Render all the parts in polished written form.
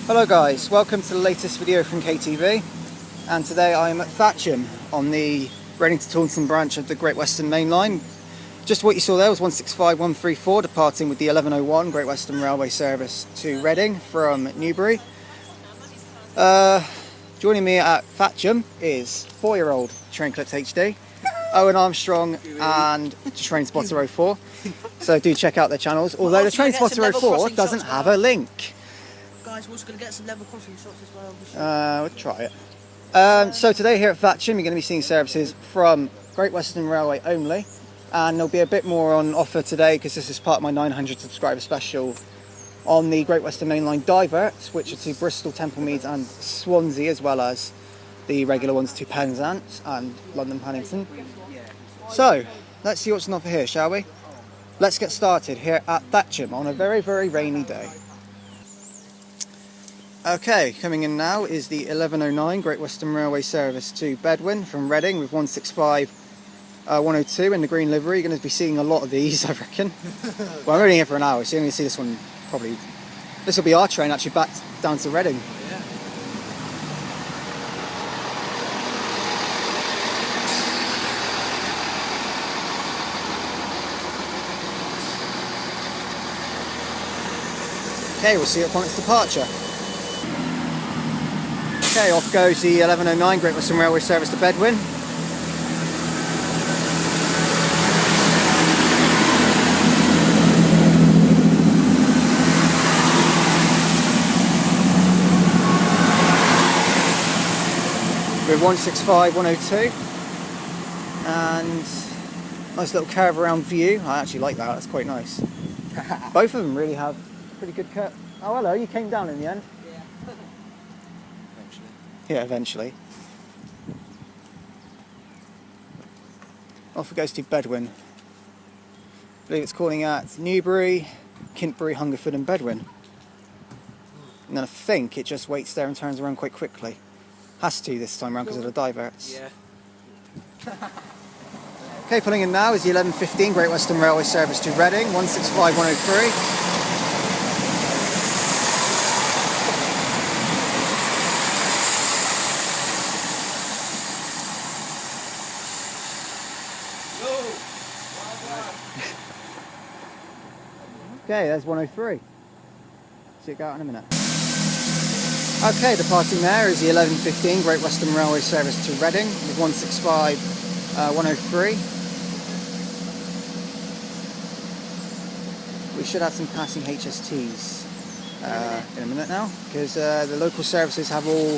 Hello guys, welcome to the latest video from KTV, and today I am at Thatcham on the Reading to Taunton branch of the Great Western Main Line. Just what you saw there was 165134 departing with the 1101 Great Western Railway service to Reading from Newbury. Joining me at Thatcham is 4-year-old TrainclipsHD, Owen Armstrong and Trainspotter04. So do check out their channels, although the Trainspotter04 doesn't have a link. Guys, we're also going to get some level crossing shots as well. We'll try it. So today here at Thatcham you're going to be seeing services from Great Western Railway only, and there'll be a bit more on offer today because this is part of my 900 subscriber special on the Great Western Main Line diverts, which are to Bristol, Templemead and Swansea, as well as the regular ones to Penzance and London Paddington. So let's see what's on offer here, shall we? Let's get started here at Thatcham on a very, very rainy day. Okay, coming in now is the 1109 Great Western Railway service to Bedwin from Reading with 165-102 in the green livery. You're going to be seeing a lot of these, I reckon. Well, I'm only here for an hour, so you're going to see this one probably. This will be our train actually back down to Reading. Yeah. Okay, we'll see it upon its departure. Okay, off goes the 1109 Great Western Railway service to Bedwin. With 165-102, and nice little curve around view. I actually like that, that's quite nice. Both of them really have pretty good curve. Oh hello, you came down in the end? Yeah. Eventually. Yeah, eventually. Off it goes to Bedwin. I believe it's calling at Newbury, Kintbury, Hungerford and Bedwin. And then I think it just waits there and turns around quite quickly. Has to this time around because of the diverts. Yeah. Okay, pulling in now is the 1115 Great Western Railway service to Reading, 165-103. Okay, there's 103. See it go out in a minute. Okay, departing there is the 1115 Great Western Railway service to Reading with 165-103. We should have some passing HSTs in a minute now, because the local services have all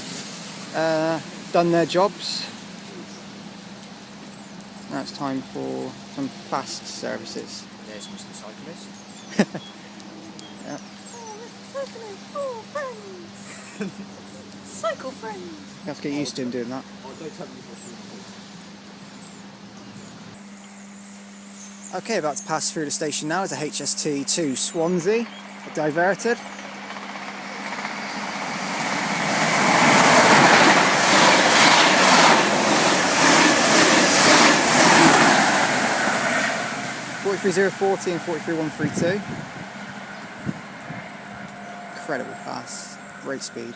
done their jobs. Now it's time for some fast services. There's Mr. Cyclist. Yeah. Oh, Mr. Cyclist, oh, friends! Cycle friends! You have to get used to him doing that. Okay, about to pass through the station now is a HST to Swansea, diverted. (43040) and 43132. Incredible pass, great speed.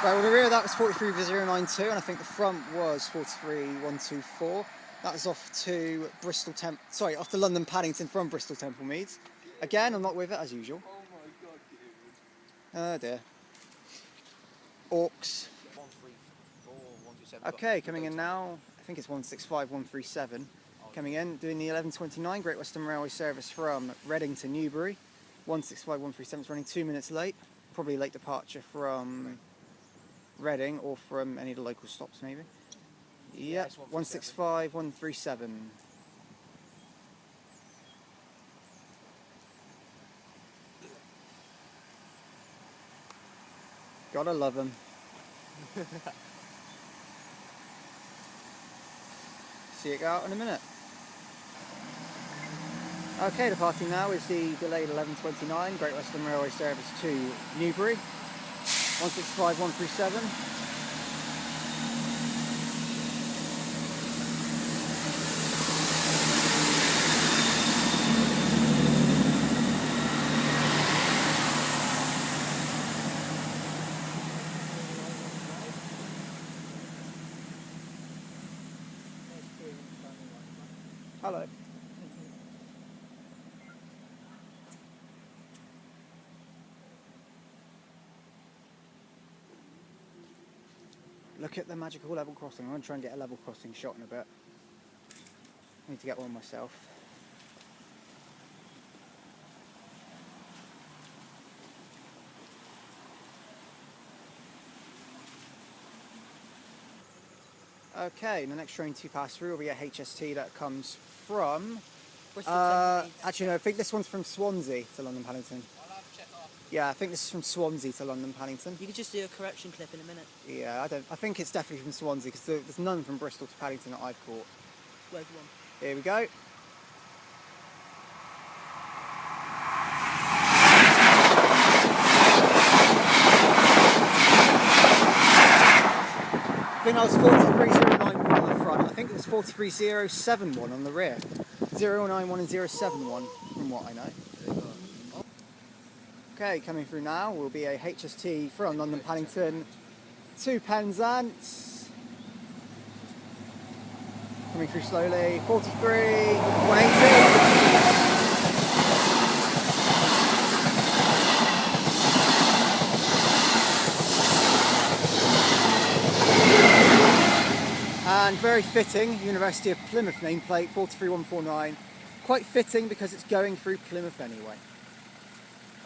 Right, well the rear of that was 43092 and I think the front was 43124. That was off to off to London Paddington from Bristol Templemead. Again, I'm not with it as usual. Oh my god, Oh dear. Orcs. 134, 127. Okay, coming in now, I think it's 165-137. Coming in, doing the 1129 Great Western Railway service from Reading to Newbury. 165-137 is running 2 minutes late. Probably late departure from Reading or from any of the local stops maybe. Yep, 165-137. Gotta love them. See it go out in a minute. Okay, departing now is the delayed 1129 Great Western Railway service to Newbury. 165-137. Hello. Look at the magical level crossing. I'm going to try and get a level crossing shot in a bit. I need to get one myself. Okay, the next train to pass through will be a HST that comes from... actually no, I think this one's from Swansea to London Paddington. I'll have to check off. Yeah, I think this is from Swansea to London Paddington. You could just do a correction clip in a minute. Yeah, I think it's definitely from Swansea because there's none from Bristol to Paddington that I've caught. Where's one? Here we go. I think I was 43091 on the front. I think it was 43071 on the rear. 091 and 071 from what I know. Okay, coming through now will be a HST from London Paddington to Penzance. Coming through slowly, 43, 180. And very fitting, University of Plymouth nameplate, 43149. Quite fitting because it's going through Plymouth anyway.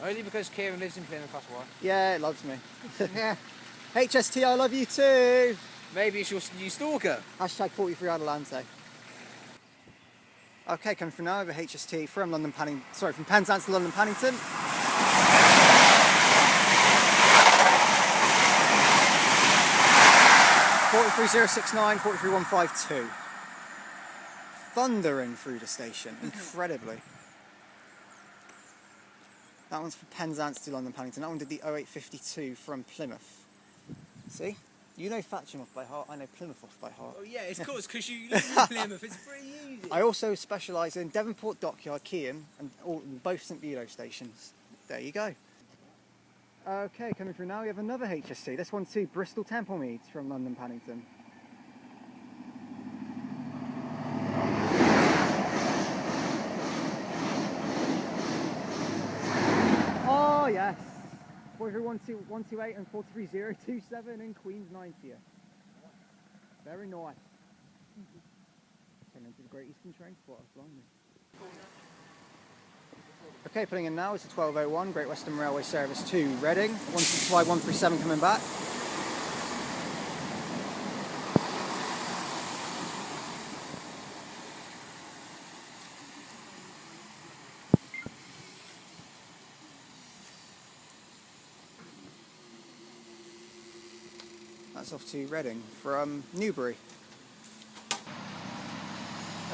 Only because Kieran lives in Plymouth, that's why. Yeah, it loves me. Yeah. HST, I love you too. Maybe it's your new stalker. Hashtag 43 Adelante. Okay, coming from now over HST from from Penzance to London Paddington. 43069, 43152. Thundering through the station, incredibly. That one's from Penzance to London Paddington. That one did the 0852 from Plymouth. See? You know Thatcham off by heart, I know Plymouth off by heart. Oh yeah, it's because you live in Plymouth, it's pretty easy. I also specialise in Devonport Dockyard, Kean, and both St Bedeau stations. There you go. Okay, coming through now we have another HST. This one too, Bristol Templemeads from London Paddington. Oh yes, 43128 and 43027 in Queen's 90th. Very nice. Turn into the Great Eastern Trainspotter, blimey. Okay, putting in now is the 1201 Great Western Railway service to Reading, 165137 coming back. That's off to Reading from Newbury.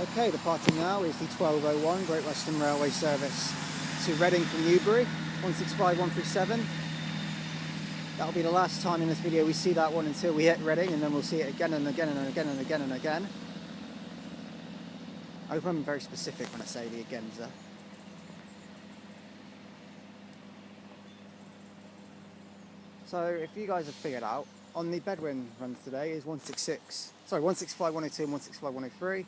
Okay, departing now is the 1201 Great Western Railway service to Reading from Newbury, 165137. That'll be the last time in this video we see that one until we hit Reading, and then we'll see it again and again and again and again and again. I hope I'm very specific when I say the LegendZz. So if you guys have figured out, on the Bedouin runs today is 165-102 and 165-103.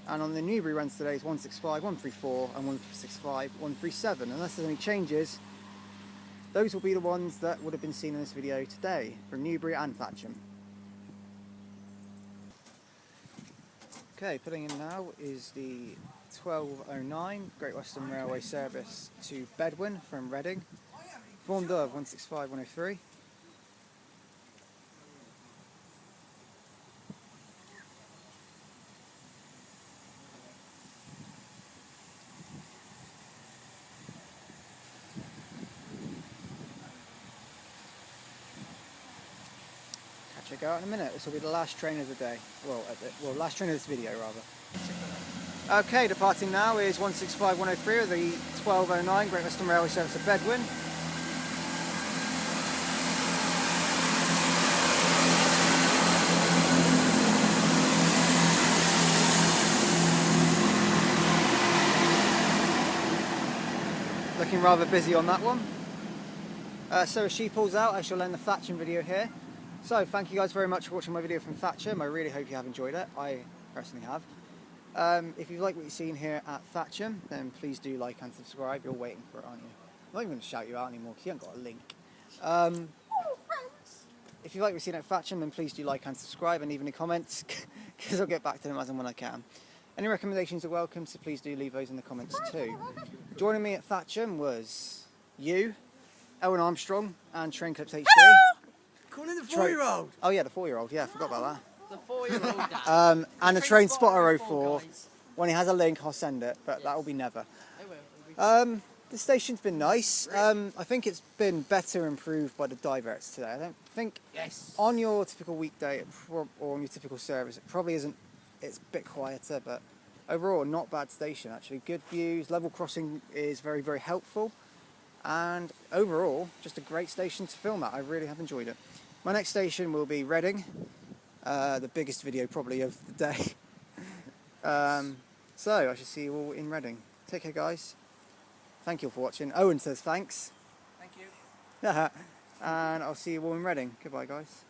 And on the Newbury runs today is 165-134 and 165-137. Unless there's any changes, those will be the ones that would have been seen in this video today from Newbury and Thatcham. Okay, putting in now is the 1209 Great Western Railway service to Bedouin from Reading, formed of 165-103. Check out in a minute. This will be the last train of the day. Well, last train of this video rather. Okay, departing now is 165-103 of the 1209 Great Western Railway service to Bedouin. Looking rather busy on that one. So as she pulls out, I shall end the Thatcham video here. So thank you guys very much for watching my video from Thatcham. I really hope you have enjoyed it. I personally have. If you like what you've seen here at Thatcham, then please do like and subscribe. You're waiting for it, aren't you? I'm not even going to shout you out anymore because you haven't got a link. If you like what you've seen at Thatcham, then please do like and subscribe and leave any comments because I'll get back to them as and when I can. Any recommendations are welcome, so please do leave those in the comments too. Joining me at Thatcham was you, Owen Armstrong, and TrainclipsHD. Calling the 4-year-old. Oh yeah, the 4-year-old. Yeah, I forgot about The 4-year-old dad. that. And the Trainspotter04. guys. When he has a link, I'll send it, but that will be never. I will. It'll be- The station's been nice. I think it's been better improved by the diverts today. I don't think Yes. on your typical weekday or on your typical service, it probably isn't. It's a bit quieter, but overall, not bad station actually. Good views. Level crossing is very, very helpful, and overall, just a great station to film at. I really have enjoyed it. My next station will be Reading, the biggest video probably of the day. So I shall see you all in Reading. Take care, guys. Thank you all for watching. Owen says thanks. Thank you. And I'll see you all in Reading. Goodbye, guys.